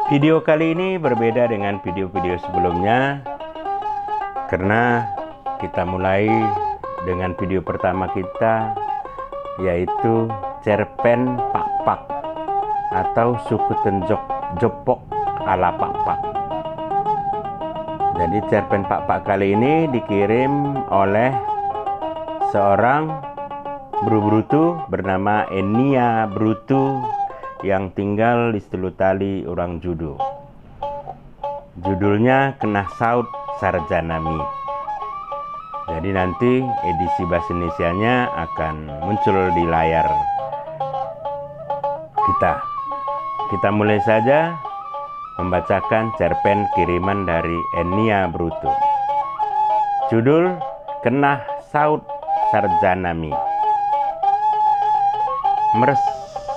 Video kali ini berbeda dengan video-video sebelumnya karena kita mulai dengan video pertama kita, yaitu cerpen pak-pak atau suku tenjok jopok ala pak-pak. Jadi cerpen pak-pak kali ini dikirim oleh seorang Brutu bernama Enia Brutu yang tinggal di Selutali Orang Judo. Judulnya Kena Saut Sarjanami. Jadi nanti edisi bahasa Indonesianya akan muncul di layar kita. Kita mulai saja membacakan cerpen kiriman dari Enia Brutu. Judul Kena Saut Sarjanami.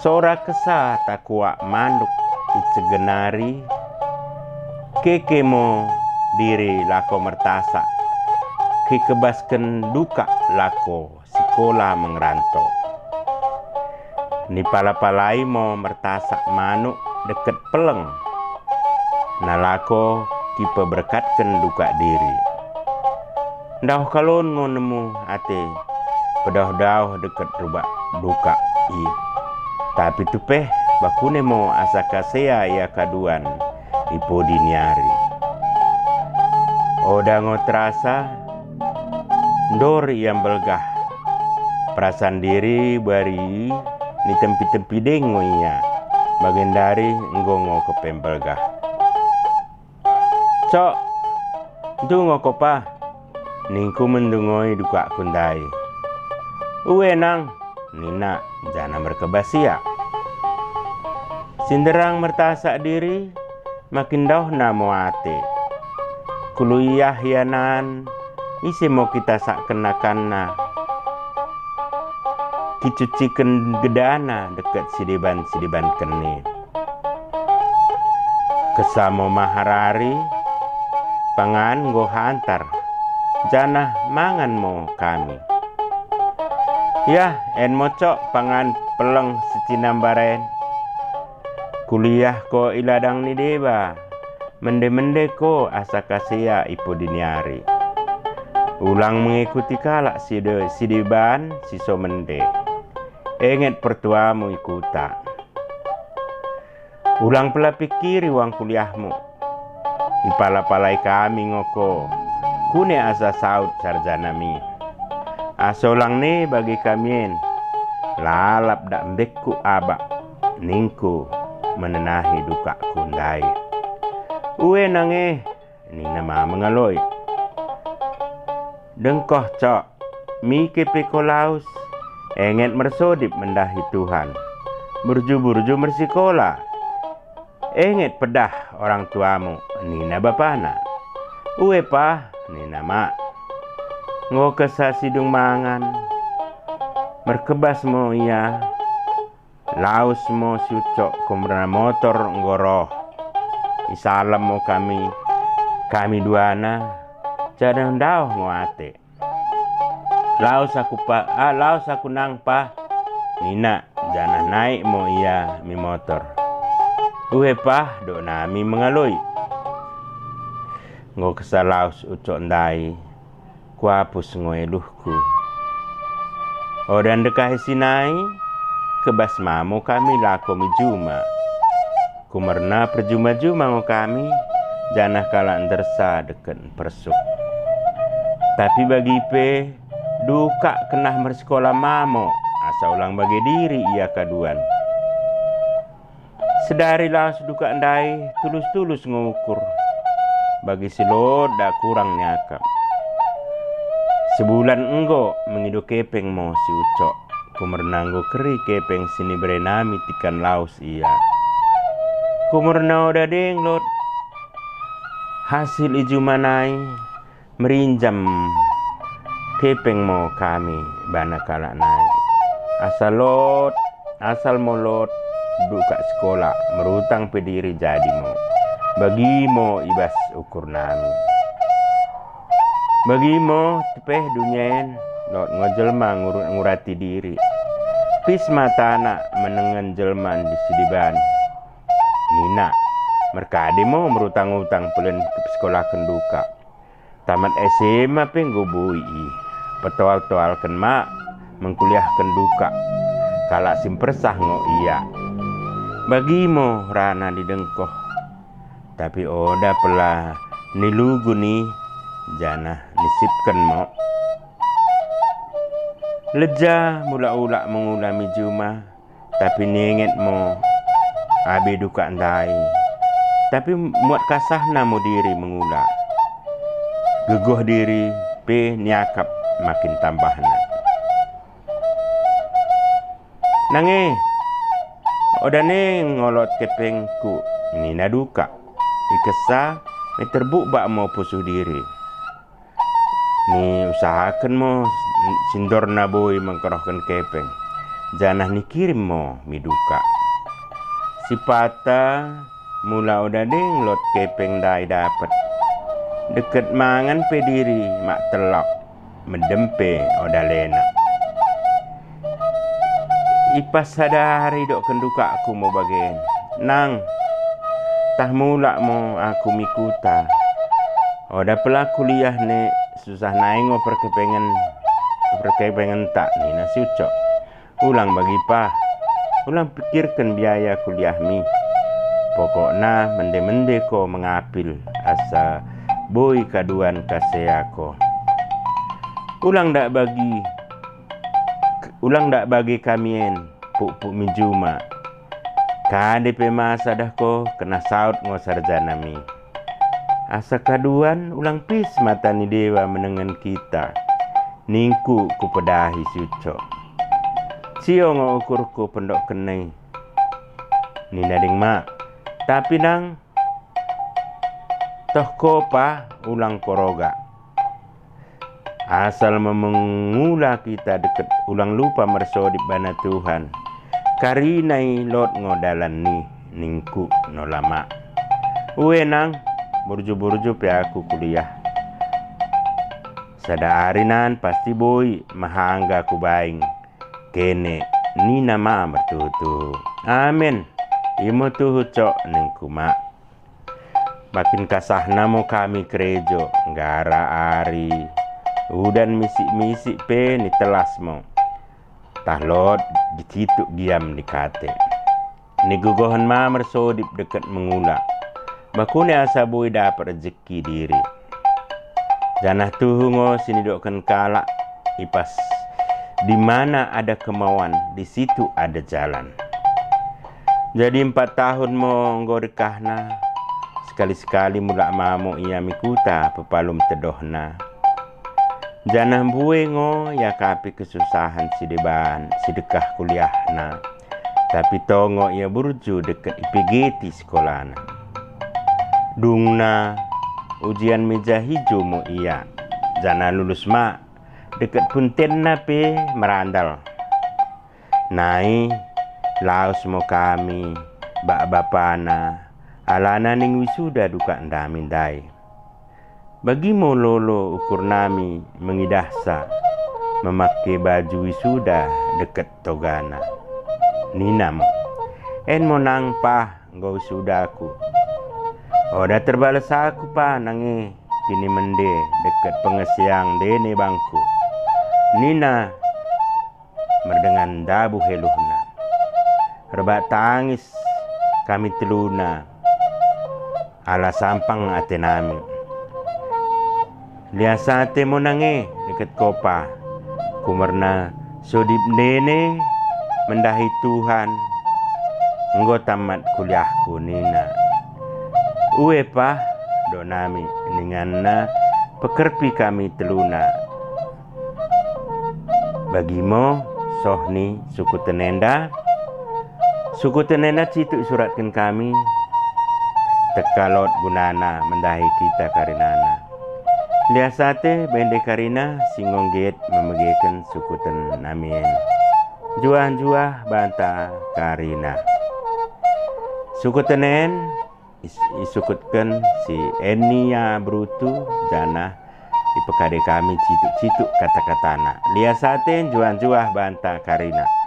Sora kesa takwa manuk icegenari kekemo diri lako mertasa kekebasken duka lako sikola mengeranto ni pala-palai mo mertasa manuk deket peleng nalako kipe berkatken duka diri ndauh kalon ngonemu ate pedah-dauh deket rubak duka i. Tapi tupeh bakune mo asakasea ya kaduan ipo diniari. Oda ngotrasa ndor yang belgah perasaan diri bari ni tempi-tempi dengo iya bagendari ngongo ke pembelgah. Cok dungo kopa ningku mendungoi duka kundai. Uwe nang nina jana merkebasia. Sinderang mertasak diri makin dauh namo ate. Kuluyah yanan isi mau kita sak kenakanna. Kicuciken gedana dekat sidiban keni. Kesamo maharari pangan go hantar jana mangan mo kami. Yah, en mocok pangan peleng secinambaren. Kuliah ko iladang ni deba. Mende-mende ko asakasia ipo diniari. Ulang mengikuti kalak sidiban siso mende. Enget pertuamu ikuta. Ulang pula pikiri uang kuliahmu. Ipala-palai kami ngoko. Kune asa saut sarjanami. Asolang ni bagi kamien lalap dak mbekku abak ningku menenahi duka kundai. Uwe nange ni nama mengaloi. Dengkoh cok mike pekolaus enget mersodip mendahi Tuhan. Burju-burju mersikola. Enget pedah orang tuamu nina bapana. Uwe pah nina mak. Ngo kesa sidung mangan merkebas mo iya laus mo sucok kumrana motor ngoroh isalam mo kami duana jadang dauh ngo ate laus aku nang pa nina jana naik mo iya mi motor uhe pah do nami mengaloi ngo kesa laus ucok ndai kuapus ngoeluhku. Odan dekah sinai kebas mamo kami lako mijuma. Kumerna perjuma-juma ngo kami janah kala ndersa deken persuk. Tapi bagi pe duka kenah mersekolah mamo asa ulang bagi diri ia kaduan. Sedari laos duka ndai tulus-tulus ngukur. Bagi silod dak kurang nyakap. Sebulan enggo mengido kepeng mo si ucok. Kumernanggo keri kepeng sini berenami tikan laus iya. Kumerna oda denglot. hasil ijumanai merinjam kepeng mo kami bana kala naik asal molot duka sekolah merutang pediri jadi mo bagi mo ibas ukur nami bagi mo tepeh dunyen lot ngojelma ngurati diri pis matana menengen jelman di sidiban nina merkade mo merutang-utang pelen ke sekolah kenduka tamat SMA penggubui petual-tualkan mak mengkuliahkan duka kala simpersah ngo iya bagi mo rana didengkoh tapi oda pela nilugu nih jana nisipkan mo leja mula-ula mengulami juma tapi ninget mo abi duka ndai tapi muat kasahna mo diri mengula gegoh diri pe nyakap makin tambahna nange odane ngolot kepengku ini naduka ikesa me terbuk bak mau pusuh diri ni usahakan mo sindor naboy mengkerohkan kepeng janah ni kirim mo miduka sipata mula odane lot kepeng dai dapat deket mangan pediri mak telok mendempe oda lena ipas sadari dok kenduka aku mau bagian nang tah mula mo aku mikuta oda pela kuliah ne susah naingo perkepengen tak ni nasi ucok ulang bagi pa ulang pikirkan biaya kuliah mi pokokna mende-mende ko mengapil asa boy kaduan kaseako ulang dak bagi kamien puk mijuma kade pe masa dah ko kena saut ngo sarjana mi asa kaduan ulang pis mata ni dewa menengen kita ningku ku pedahi suco cio ngo ukurku pendok kenai ni nading mak tapi nang toh kopa ulang koroga asal mengula kita deket ulang lupa mersodip bana Tuhan karinai lot ngodalan ni ningku no lama uwe nang burju-burju pe aku kuliah sadarinan pasti boy mahangga ku baing kene ni nama mertutu amin imo tuh cok ningku mak makin kasahna mo kami gerejo ngara ari udan misik-misik pe ni telas mo tahlot dicituk diam di kate ni gugohan ma mersodip deket mengula bakune asa boy dapat rezeki diri janah tuhungo sini dokkan kalak ipas di mana ada kemauan di situ ada jalan jadi 4 tahun mo nggorekahna sekali-sekali mula mamo ia mikuta pepalum tedohna janah buwe ngo ya kapi kesusahan sideban sidekah kuliahna tapi tongo ia burju deket IPGT sekolahna dungna ujian meja hijau mo iya janah lulus mak deket puntenna pe merandal nai laos mo kami bak bapana alana ning wisuda duka ndamin dai bagi mo lolo ukur nami mengidahsa memakai baju wisuda deket togana nina mo en mo nang pa nggo wisudaku oda terbalas aku pa nange kini mende deket pengesiang dene bangku nina merdengan dabu heluhna rebak tangis kami teluna ala sampang atenami liasate mo nange deket kopa kumerna sodip nene mendahi Tuhan nggo tamat kuliahku nina uwe pa do nami ninganna pekerpi kami teluna bagimo sohni suku tenenda cituk suratkan kami tekalot gunana mendahi kita karinana. Liasate bende karina singongget memegekan sukuten amin. Juah-juah banta karina. Sukutenen isukutkan si Enia Brutu jana ipekade kami cituk-cituk kata-katana. Liasaten juah-juah banta karina.